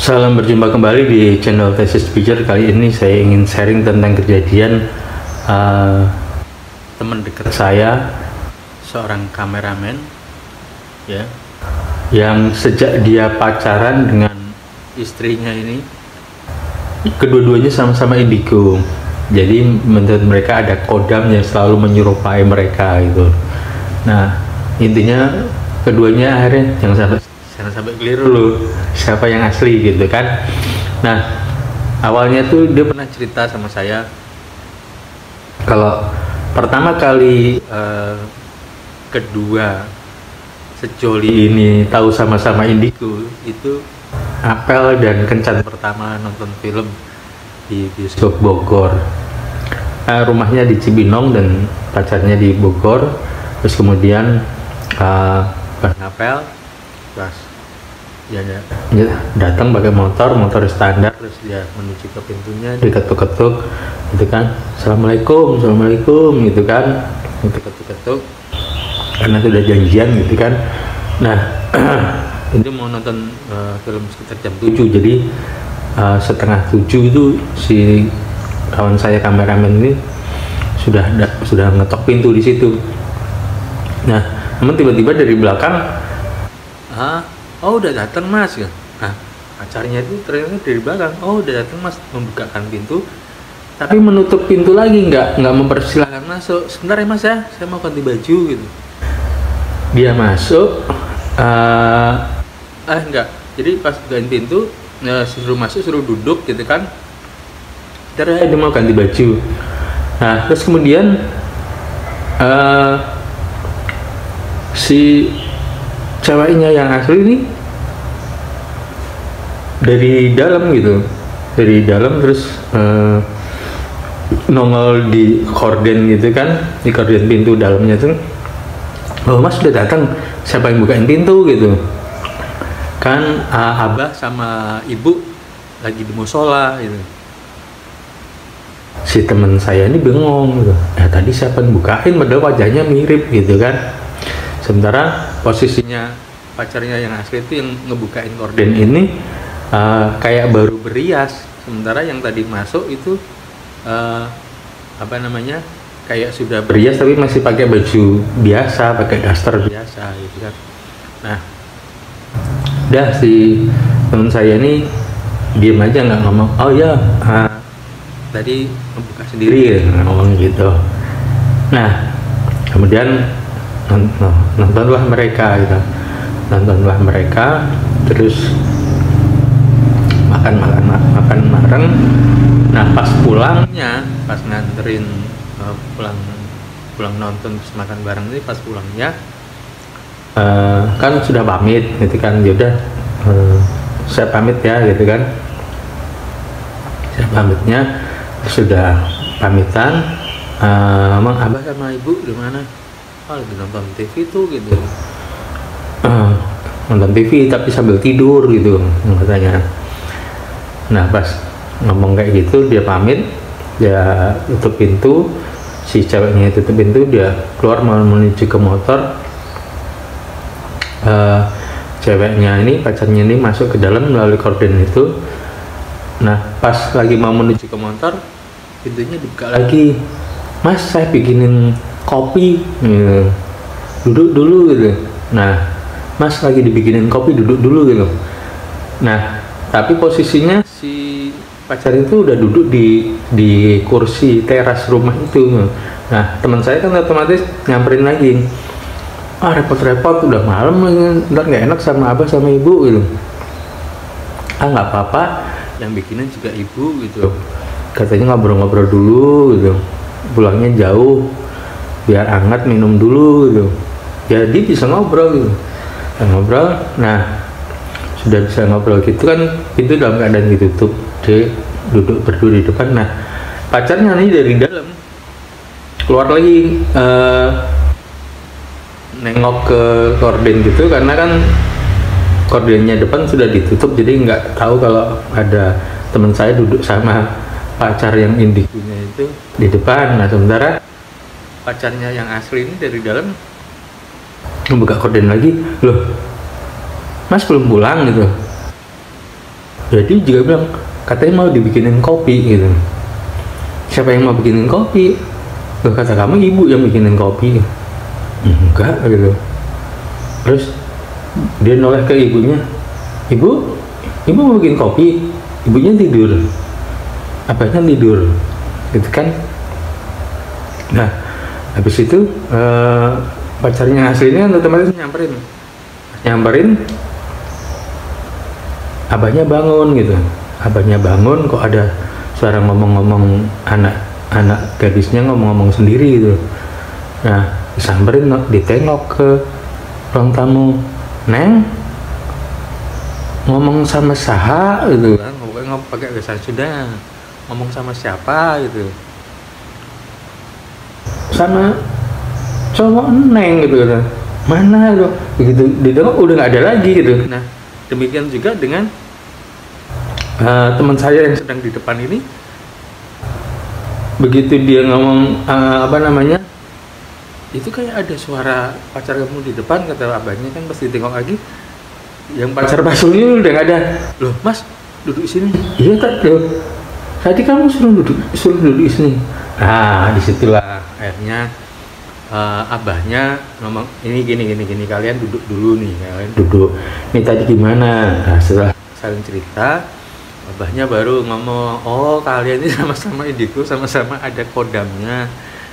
Salam berjumpa kembali di channel Thesis Picture. Kali ini saya ingin sharing tentang kejadian teman dekat saya, seorang kameramen, ya, yang sejak dia pacaran dengan istrinya ini, kedua-duanya sama-sama indigo. Jadi menurut mereka ada kodam yang selalu menyerupai mereka gitu. Nah, intinya keduanya akhirnya jangan sampai keliru loh siapa yang asli gitu kan. Nah, awalnya tuh dia pernah cerita sama saya kalau pertama kali kedua sejoli ini tahu sama-sama indigo itu apel dan kencan pertama nonton film di bioskop Bogor. Rumahnya di Cibinong dan pacarnya di Bogor. Terus kemudian Bang Apel pas dia datang pakai motor standar, terus dia menuju ke pintunya, diketuk-ketuk gitu kan, assalamualaikum gitu kan, diketuk-ketuk karena sudah janjian gitu kan. Nah itu mau nonton film sekitar jam 7, jadi setengah 7 itu si kawan saya kameramen ini sudah ngetok pintu di situ. Nah, namun tiba-tiba dari belakang, oh udah datang mas ya. Nah, pacarnya itu ternyata dari belakang, oh udah datang mas, membukakan pintu, tapi menutup pintu lagi, nggak mempersilahkan masuk. Sebentar ya mas ya, saya mau ganti baju gitu. Dia masuk, enggak. Jadi pas ganti pintu, suruh masuk, suruh duduk gitu kan. Terus dia mau ganti baju. Nah, terus kemudian si ceweknya yang asli ini dari dalam gitu, dari dalam terus nongol di korden gitu kan, di korden pintu dalamnya tuh, oh mas sudah datang, siapa yang bukain pintu gitu kan. Abah sama ibu lagi di musola gitu. Si teman saya ini bengong gitu, tadi siapa yang bukain, padahal wajahnya mirip gitu kan. Sementara posisinya pacarnya yang asli itu yang ngebukain korden ini kayak baru berias, sementara yang tadi masuk itu kayak sudah berias tapi masih pakai baju biasa, pakai daster biasa gitu kan. Nah, dah si teman saya ini diem aja, nggak ngomong, oh ya tadi ngebuka sendiri ya, ngomong gitu. Nah, kemudian nontonlah mereka gitu, terus makan bareng. Nah, pas pulangnya, pas nganterin pulang nonton terus makan bareng ini, pas pulangnya kan sudah pamit gitu kan, yaudah saya pamit ya gitu kan. Saya pamitnya sudah pamitan, emang abah sama ibu di mana? Lagi nonton TV tuh gitu, nonton TV tapi sambil tidur gitu katanya. Nah, pas ngomong kayak gitu dia pamit, dia tutup pintu, si ceweknya tutup pintu, dia keluar mau menuju ke motor. Ceweknya ini, pacarnya ini masuk ke dalam melalui korden itu. Nah, pas lagi mau menuju ke motor, pintunya dibuka lagi, mas saya bikinin kopi gitu. Duduk dulu gitu. Nah, mas lagi dibikinin kopi, duduk dulu gitu. Nah, tapi posisinya si pacar itu udah duduk di kursi teras rumah itu. Nah, teman saya kan otomatis nyamperin lagi, repot-repot udah malam, ntar nggak enak sama abah sama ibu gitu. Nggak apa-apa, yang bikinin juga ibu gitu, katanya ngobrol-ngobrol dulu gitu, pulangnya jauh, biar hangat minum dulu gitu. Jadi bisa ngobrol gitu, ngobrol. Nah, sudah bisa ngobrol gitu kan, pintu dalam keadaan ditutup, dia duduk berdua di depan. Nah, pacarnya nih dari dalam keluar lagi, nengok ke korden gitu, karena kan kordennya depan sudah ditutup, jadi nggak tahu kalau ada teman saya duduk sama pacar yang indigonya itu di depan. Nah, sementara pacarnya yang asli ini dari dalam membuka korden lagi, loh mas belum pulang gitu. Jadi juga bilang katanya mau dibikinin kopi gitu. Siapa yang mau bikinin kopi? Loh, kata kamu ibu yang bikinin kopi. Enggak gitu. Terus dia noleh ke ibunya, ibu mau bikin kopi. Ibunya tidur, abahnya tidur gitu kan. Nah habis itu pacarnya aslinya otomatis nyamperin, abahnya bangun gitu. Abahnya bangun, kok ada suara ngomong-ngomong, anak gadisnya ngomong-ngomong sendiri gitu. Nah disamperin, ditengok ke ruang tamu, Neng ngomong sama saha gitu kan, ngomong pakai bahasa Sunda, ngomong sama siapa gitu, sama cowok Neng gitu kan, mana loh begitu didengar udah nggak ada lagi gitu. Nah demikian juga dengan teman saya yang sedang di depan ini, begitu dia ngomong itu kayak ada suara pacar kamu di depan, kata abahnya kan. Pas ditengok lagi, yang pacar basuhnya udah nggak ada. Loh mas, duduk sini. Iya tadi kamu suruh duduk di sini. Nah disitulah akhirnya abahnya ngomong, ini gini, kalian duduk dulu nih, kalian duduk. Ini tadi gimana? Nah setelah saling cerita, abahnya baru ngomong, oh kalian ini sama-sama indigo, sama-sama ada kodamnya,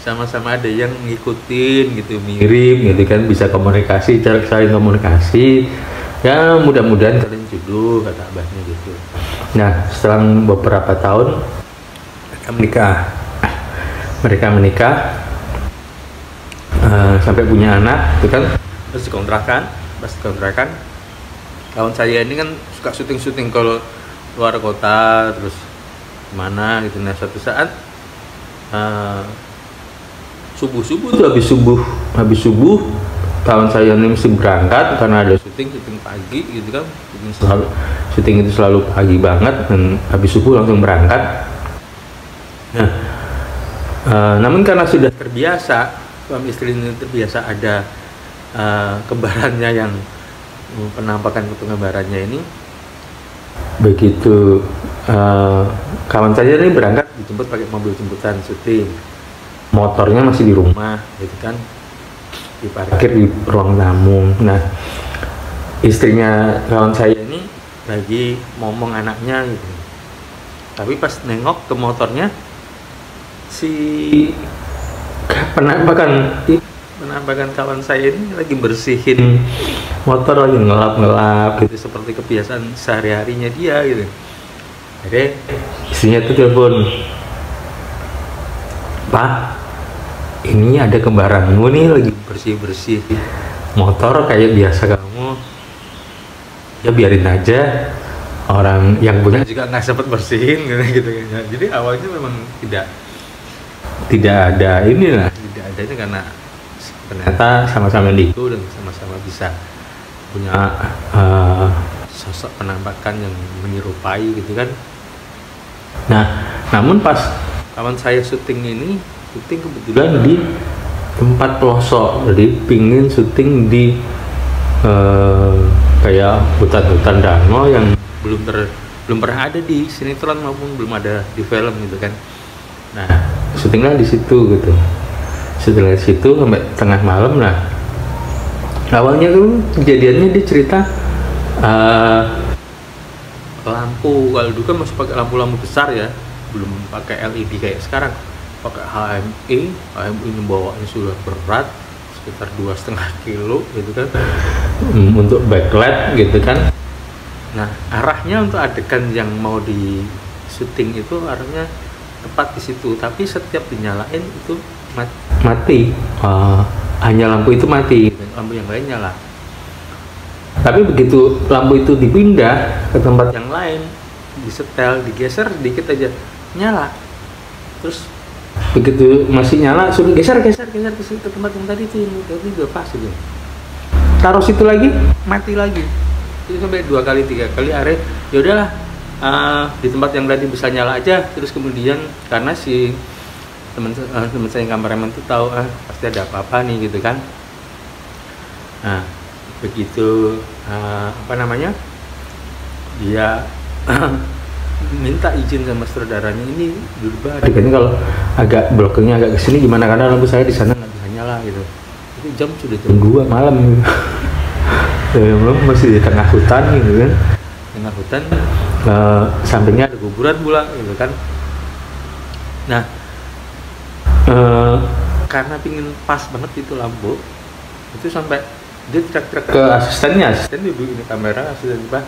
sama-sama ada yang ngikutin gitu, mirip gitu kan, bisa komunikasi, cara saling komunikasi. Ya mudah-mudahan kalian jodoh, kata abahnya gitu. Nah setelah beberapa tahun mereka menikah, sampai punya anak gitu kan. Terus dikontrakan, kawan saya ini kan suka syuting kalau luar kota, terus kemana gitu. Nah suatu saat subuh tuh, habis subuh kawan saya ini mesti berangkat karena ada syuting pagi gitu kan. Syuting itu selalu pagi banget, dan habis subuh langsung berangkat. Nah namun karena sudah terbiasa, suami istri ini terbiasa ada kembarannya, yang penampakan kembarannya ini. Begitu kawan saya ini berangkat, dijemput pakai mobil jemputan syuting, motornya masih di rumah gitu kan, diparkir di ruang tamu. Nah istrinya kawan saya ini lagi ngomong anaknya gitu, tapi pas nengok ke motornya, si penampakan kawan saya ini lagi bersihin motor, lagi ngelap gitu, seperti kebiasaan sehari-harinya dia gitu. Jadi istrinya tuh telepon, Pak, ini ada kembaranmu nih lagi bersih motor kayak biasa kamu. Ya biarin aja, orang yang punya juga nggak sempat bersihin gitu. Jadi awalnya memang tidak ada inilah, tidak ada ini, karena ternyata sama-sama indigo dan sama-sama bisa punya sosok penampakan yang menyerupai gitu kan. Nah namun pas kawan saya syuting kebetulan di tempat pelosok, jadi pingin syuting di kayak hutan danau yang belum pernah ada di sinetron maupun belum ada di film gitu kan. Nah syutingnya di situ gitu. Setelah situ sampai tengah malam. Nah awalnya tuh kejadiannya dia cerita lampu, kalau dulu kan masih pakai lampu besar ya, belum pakai LED kayak sekarang, pakai HMI ini bawaannya sudah berat sekitar 2,5 kilo gitu kan, untuk backlight gitu kan. Nah arahnya untuk adegan yang mau di syuting itu arahnya tepat di situ, tapi setiap dinyalain itu mati. Hanya lampu itu mati, lampu yang lain nyala. Tapi begitu lampu itu dipindah ke tempat yang lain, disetel, digeser sedikit aja, nyala. Terus begitu masih nyala, suruh geser ke tempat yang tadi itu, yang udah pas gitu. Taruh situ lagi, mati lagi. Itu sampai 2 kali 3 kali, akhirnya ya udahlah, di tempat yang tadi bisa nyala aja. Terus kemudian karena si teman saya yang kameramen itu tahu pasti ada apa-apa nih gitu kan. Nah begitu dia minta izin sama sutradaranya, ini berubah ini kalau agak blokingnya agak kesini gimana, karena lampu saya di sana nggak bisa nyala gitu. Itu jam sudah jam 2 malam gitu. Belum, masih di tengah hutan gitu kan, tengah hutan, sampingnya ada kuburan pula gitu kan. Nah karena pingin pas banget itu lampu itu, sampai dia teriak-teriak ke asistennya, asisten duduk di kamera, asisten tiba,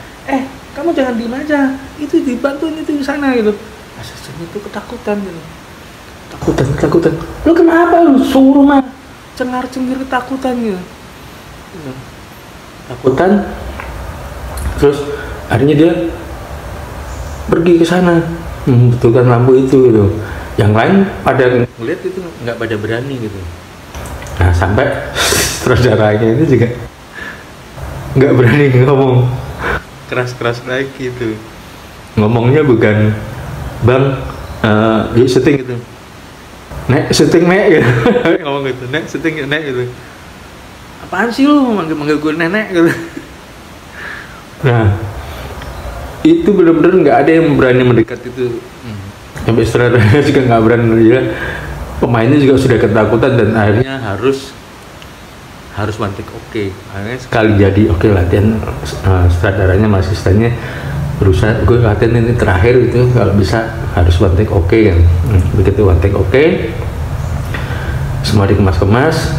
kamu jangan diem aja, itu dibantuin itu di sana gitu. Asistennya itu ketakutan gitu, ketakutan, lu kenapa lu suruh mah cengar-cengir, ketakutan gitu, ketakutan. Terus akhirnya dia pergi ke sana membetulkan lampu itu gitu. Yang lain pada ngeliat itu nggak pada berani gitu. Nah sampai saudaranya itu juga nggak berani ngomong keras-keras lagi gitu. Ngomongnya bukan bang, yuk syuting gitu, nek syuting nek gitu. Ngomong gitu, nek syuting nek gitu. Apaan sih lu manggil gue nenek gitu. Nah itu benar-benar nggak ada yang berani mendekat itu. Sampai saudaranya juga nggak berani, ya. Pemainnya juga sudah ketakutan dan akhirnya harus one take oke. Akhirnya sekali jadi oke latihan, sutradaranya sama asistennya berusaha, gue latihan ini terakhir itu kalau bisa harus one take oke kan. Begitu one take oke, semua dikemas-kemas,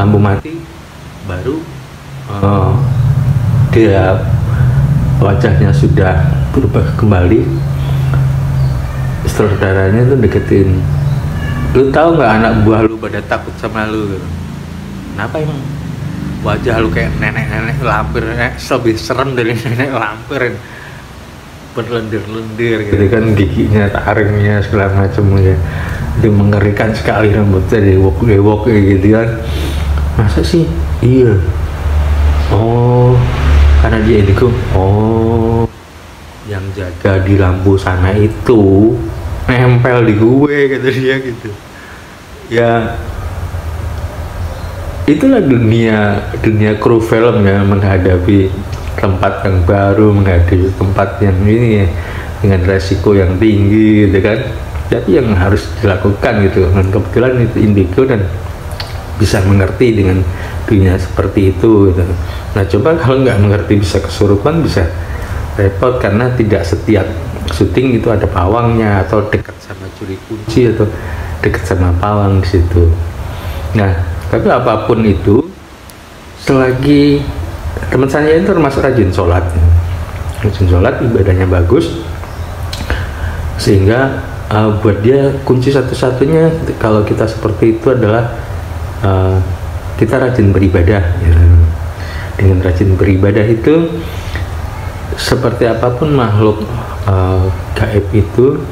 lampu mati, baru dia wajahnya sudah berubah kembali. Saudaranya tuh deketin, lu tahu nggak anak buah lu pada takut sama lu gitu. Kenapa emang? Wajah lu kayak nenek-nenek lampir, lebih serem dari nenek lampir, berlendir-lendir gitu kan, giginya, taringnya segala macam ya. Itu mengerikan sekali, rambutnya dewok kayak gitu kan. Masa sih? Iya. Oh, karena dia indigo. Oh, yang jaga di lampu sana itu nempel di gue, kata dia gitu. Ya itulah dunia kru film ya, menghadapi tempat yang baru, menghadapi tempat yang ini ya, dengan resiko yang tinggi gitu kan. Tapi yang harus dilakukan gitu. Dan kebetulan itu indigo dan bisa mengerti dengan dunia seperti itu gitu. Nah coba kalau nggak mengerti, bisa kesurupan, bisa repot, karena tidak setiap syuting itu ada pawangnya atau dekat sama juri kunci atau dekat sama pawang di situ. Nah tapi apapun itu, selagi teman saya itu termasuk rajin sholat, ibadahnya bagus, sehingga buat dia kunci satu-satunya kalau kita seperti itu adalah kita rajin beribadah ya. Dengan rajin beribadah itu, seperti apapun makhluk gaib itu,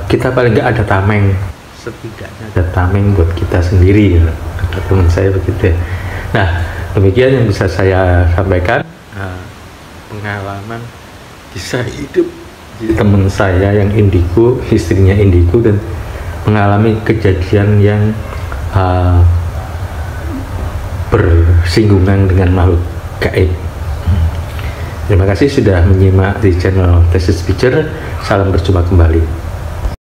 kita paling nggak ada tameng, setidaknya ada tameng buat kita sendiri ya. Kata teman saya begitu ya. Nah demikian yang bisa saya sampaikan, pengalaman kisah hidup teman saya yang indigo, istrinya indigo, dan mengalami kejadian yang bersinggungan dengan makhluk gaib. Terima kasih sudah menyimak di channel Thesis Picture. Salam berjumpa kembali.